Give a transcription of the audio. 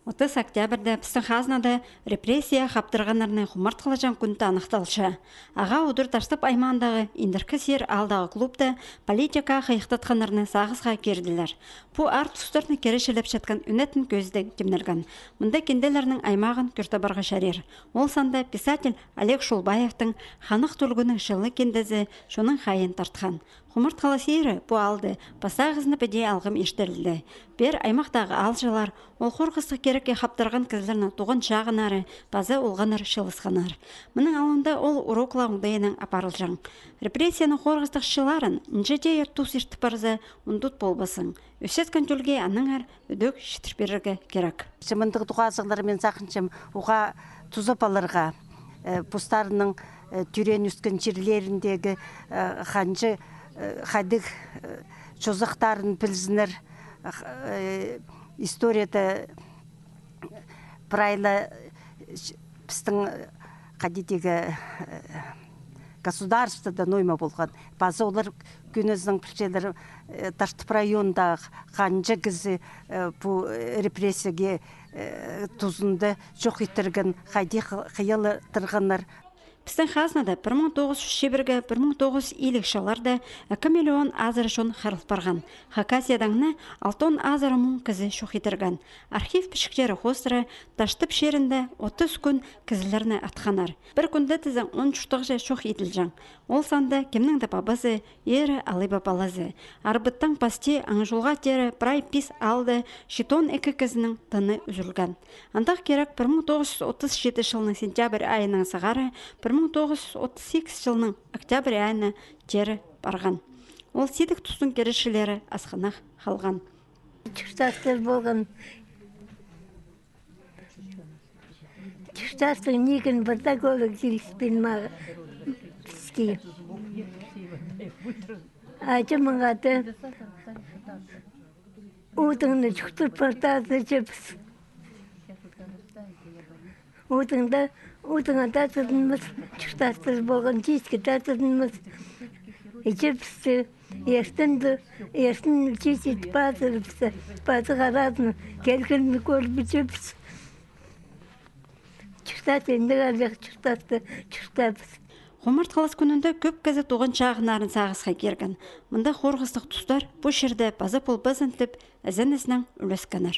30 октябрьда біздің хазнада репрессия қаптырғанарны құмарт қылажан күнті анықталшы. Аға ұдыр таштып аймандағы индіркі сер алдағы клубта политика қайықтатқанарны сағызға керділер. Бұ ар тұстарны керешіліп жатқан үнетін көзді кемнерген. Мұнда кенделерінің аймағын күртабарға шарер. Ол санда писатель Олег Шолбаевтың ханық түлгінің шылы кендезі шоның хайын тартқан. Құмырт қаласейірі бұ алды, пасағызны бәде алғым ештірілді. Бер аймақтағы алжылар, ол қорғыстық керекке қаптырған кізлерінің туған жағынары, базы олғанар шылысқанар. Мұның алында ол урокла ұңдайының апарылжан. Репрессияның қорғыстық шыларын, нжеде ертус ертіп барзы, ұндут болбасын. Өсет контрольге аныңар үдік шетірперерге керек. Шымындық тұғазығлары мен сақыншым ұға тұзапаларға, пұстарының түрен үскен жерлеріндегі қанжы қадық жозақтарын білзінер историяда прайлы біздің қадетегі государствода нойма болған. Базы олар күніздің піршелері Таштып райондағы қанжы кізі бұл репрессияге тұзынды жоқ еттірген қайде қиялы тұрғанар. Біздің хазнада 1901-1950 жылларда 2 миллион азырышын қарылып барған. Хакасиядаңны 6 азыры мұн кізі шоқ етірген. Архив пішіктері қостыры таштып шерінде 30 күн кізілеріне атқанар. Бір күнді тізің 13 жай шоқ етілжен. Ол санда кемнің де бабасы, ері алы бабалазы. Арбыттан пасте аңжылға тері прай пис алды, шитон екі кізінің тыны үзілген. Андақ керек 1937 жылының сентябрь айының сағары 1938 жылының октябрь айына тері барған. Ол сидік тұстың керешілері асқанақ қалған. Чүштастыр болған. Чүштастың неген бірда көрі келіспен маға піске. Ачы мұңаты ұтыңды чүктір партазы жепіс. Утыңа татыдымыз, чүштастыр болған ческе татыдымыз. Жепісті, ешін чесет пазырыпсы, пазығарадын, келгенді көрбі жепіс. Чүштасты, endіғалық чүштасты, чүштапыз. Құмырт қалас күнінде көп кәзі туған шағынарын сағызға керген. Мұнда қорғыстық тұстар бұл жерде базы пол базын тіп әзін ізінің үлескенер.